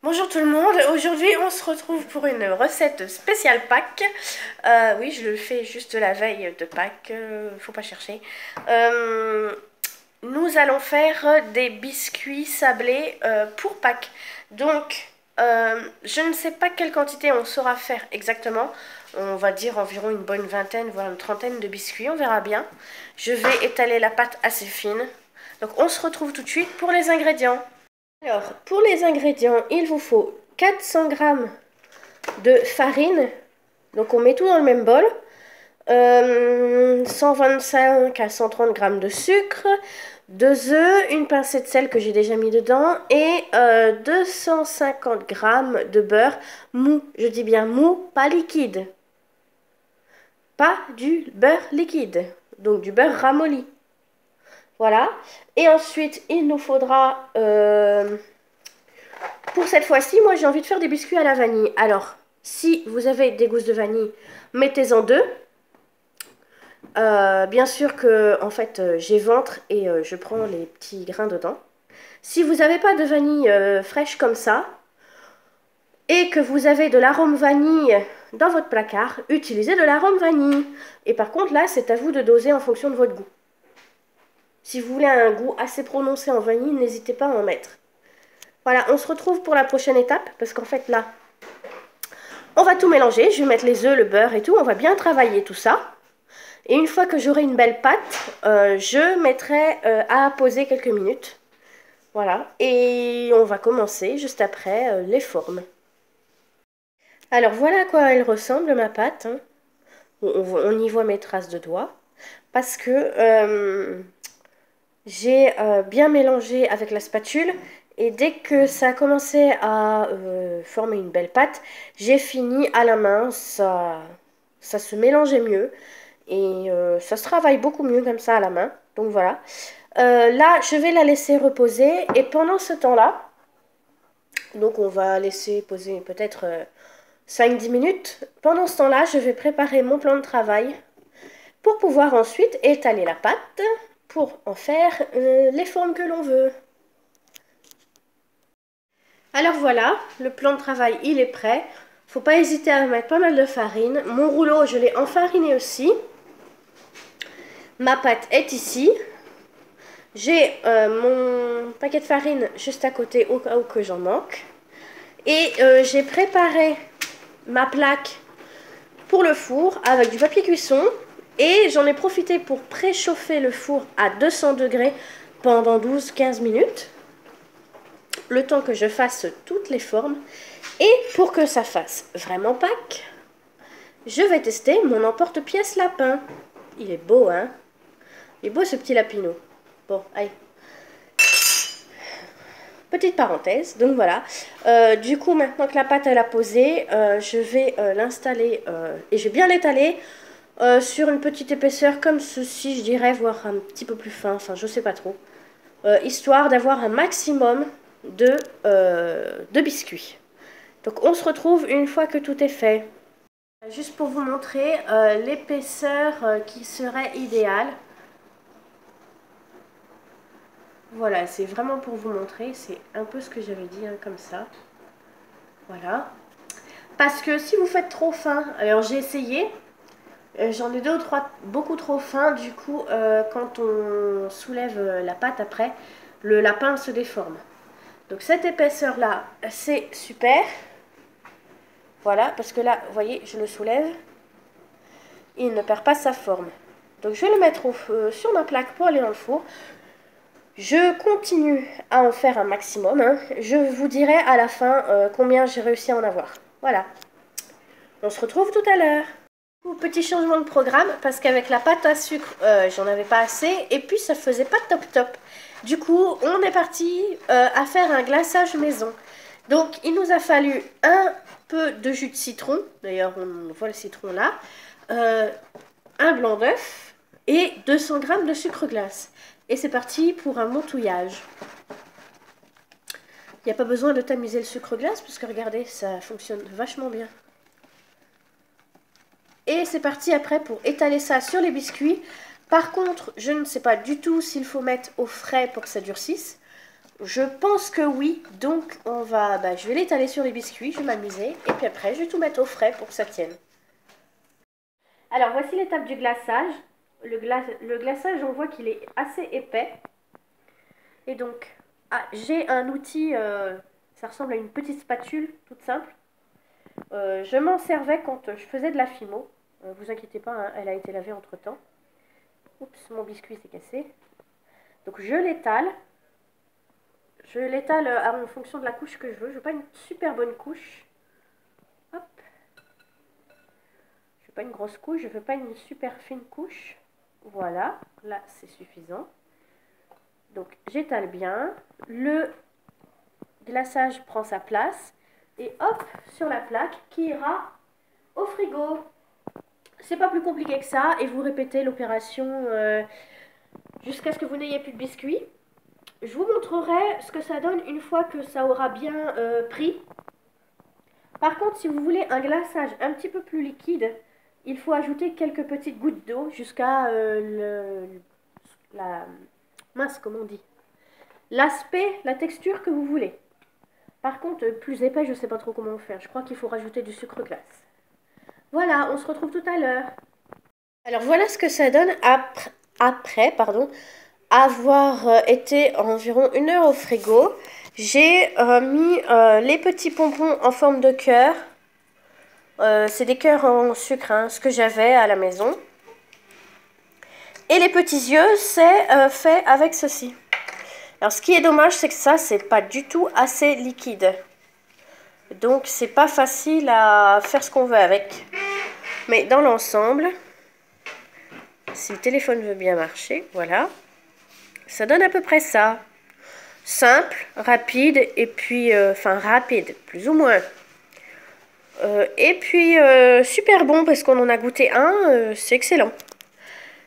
Bonjour tout le monde, aujourd'hui on se retrouve pour une recette spéciale Pâques. Oui, je le fais juste la veille de Pâques, faut pas chercher. Euh, Nous allons faire des biscuits sablés pour Pâques. Donc, je ne sais pas quelle quantité on saura faire exactement. On va dire environ une bonne vingtaine, voire une trentaine de biscuits, on verra bien. Je vais étaler la pâte assez fine. Donc on se retrouve tout de suite pour les ingrédients. Alors, pour les ingrédients, il vous faut 400 grammes de farine. Donc, on met tout dans le même bol. 125 à 130 grammes de sucre, 2 œufs, une pincée de sel que j'ai déjà mis dedans et 250 grammes de beurre mou. Je dis bien mou, pas liquide. Pas du beurre liquide. Donc, du beurre ramolli. Voilà. Et ensuite, il nous faudra... pour cette fois-ci, moi j'ai envie de faire des biscuits à la vanille. Alors, si vous avez des gousses de vanille, mettez-en deux. Bien sûr que en fait j'ai ventre et je prends les petits grains dedans. Si vous n'avez pas de vanille fraîche comme ça et que vous avez de l'arôme vanille dans votre placard, utilisez de l'arôme vanille. Et par contre là, c'est à vous de doser en fonction de votre goût. Si vous voulez un goût assez prononcé en vanille, n'hésitez pas à en mettre. Voilà, on se retrouve pour la prochaine étape parce qu'en fait là, on va tout mélanger, je vais mettre les œufs, le beurre et tout, on va bien travailler tout ça. Et une fois que j'aurai une belle pâte, je mettrai à poser quelques minutes. Voilà, et on va commencer juste après les formes. Alors voilà à quoi elle ressemble ma pâte, hein. On y voit mes traces de doigts. Parce que j'ai bien mélangé avec la spatule. Et dès que ça a commencé à former une belle pâte, j'ai fini à la main. Ça se mélangeait mieux. Et ça se travaille beaucoup mieux comme ça à la main. Donc voilà. Là, je vais la laisser reposer. Et pendant ce temps-là, donc on va laisser poser peut-être 5-10 minutes. Pendant ce temps-là, je vais préparer mon plan de travail pour pouvoir ensuite étaler la pâte pour en faire les formes que l'on veut. Alors voilà, le plan de travail, il est prêt. Faut pas hésiter à mettre pas mal de farine. Mon rouleau, je l'ai enfariné aussi. Ma pâte est ici. J'ai mon paquet de farine juste à côté au cas où que j'en manque. Et j'ai préparé ma plaque pour le four avec du papier cuisson. Et j'en ai profité pour préchauffer le four à 200 degrés pendant 12-15 minutes. Le temps que je fasse toutes les formes. Et pour que ça fasse vraiment Pâques, je vais tester mon emporte-pièce lapin. Il est beau, hein? Il est beau ce petit lapinou. Bon, allez. Petite parenthèse, donc voilà. Du coup, maintenant que la pâte elle a posé, je vais l'installer et je vais bien l'étaler sur une petite épaisseur comme ceci, je dirais, voire un petit peu plus fin, enfin je sais pas trop. Histoire d'avoir un maximum de biscuits. Donc on se retrouve une fois que tout est fait. Juste pour vous montrer l'épaisseur qui serait idéale. Voilà, c'est vraiment pour vous montrer, c'est un peu ce que j'avais dit, hein, comme ça. Voilà. Parce que si vous faites trop fin, alors j'ai essayé, j'en ai 2 ou 3 beaucoup trop fins, du coup, quand on soulève la pâte après, le lapin se déforme. Donc cette épaisseur-là, c'est super. Voilà, parce que là, vous voyez, je le soulève, il ne perd pas sa forme. Donc je vais le mettre sur ma plaque pour aller dans le four. Je continue à en faire un maximum, hein. Je vous dirai à la fin combien j'ai réussi à en avoir. Voilà. On se retrouve tout à l'heure. Petit changement de programme, parce qu'avec la pâte à sucre, j'en avais pas assez, et puis ça faisait pas top top. Du coup, on est parti à faire un glaçage maison. Donc, il nous a fallu un peu de jus de citron, d'ailleurs on voit le citron là, un blanc d'œuf et 200 g de sucre glace. Et c'est parti pour un montouillage. Il n'y a pas besoin de tamiser le sucre glace, parce que regardez, ça fonctionne vachement bien. Et c'est parti après pour étaler ça sur les biscuits. Par contre, je ne sais pas du tout s'il faut mettre au frais pour que ça durcisse Je pense que oui, donc je vais l'étaler sur les biscuits, je vais m'amuser, et puis après je vais tout mettre au frais pour que ça tienne. Alors voici l'étape du glaçage. Le glaçage, on voit qu'il est assez épais. Et donc, j'ai un outil, ça ressemble à une petite spatule, toute simple. Je m'en servais quand je faisais de la fimo. Vous inquiétez pas, hein, elle a été lavée entre-temps. Oups, mon biscuit s'est cassé. Donc je l'étale. Je l'étale en fonction de la couche que je veux. Je veux pas une super bonne couche. Hop. Je veux pas une grosse couche. Je veux pas une super fine couche. Voilà. Là, c'est suffisant. Donc j'étale bien. Le glaçage prend sa place. Et hop, sur la plaque qui ira au frigo. C'est pas plus compliqué que ça. Et vous répétez l'opération jusqu'à ce que vous n'ayez plus de biscuits. Je vous montrerai ce que ça donne une fois que ça aura bien pris. Par contre, si vous voulez un glaçage un petit peu plus liquide, il faut ajouter quelques petites gouttes d'eau jusqu'à comment on dit, l'aspect, la texture que vous voulez. Par contre, plus épais, je ne sais pas trop comment faire. Je crois qu'il faut rajouter du sucre glace. Voilà, on se retrouve tout à l'heure. Alors voilà ce que ça donne après avoir été environ 1 heure au frigo. J'ai mis les petits pompons en forme de cœur. C'est des cœurs en sucre, hein, ce que j'avais à la maison. Et les petits yeux, c'est fait avec ceci. Alors ce qui est dommage, c'est que ça, c'est pas du tout assez liquide. Donc c'est pas facile à faire ce qu'on veut avec. Mais dans l'ensemble, si le téléphone veut bien marcher, voilà. Ça donne à peu près ça. Simple, rapide, et puis, rapide, plus ou moins. Et puis, super bon, parce qu'on en a goûté un, c'est excellent.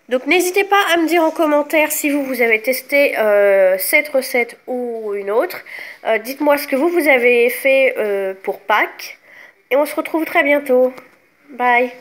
Donc, n'hésitez pas à me dire en commentaire si vous avez testé cette recette ou une autre. Dites-moi ce que vous avez fait pour Pâques. Et on se retrouve très bientôt. Bye!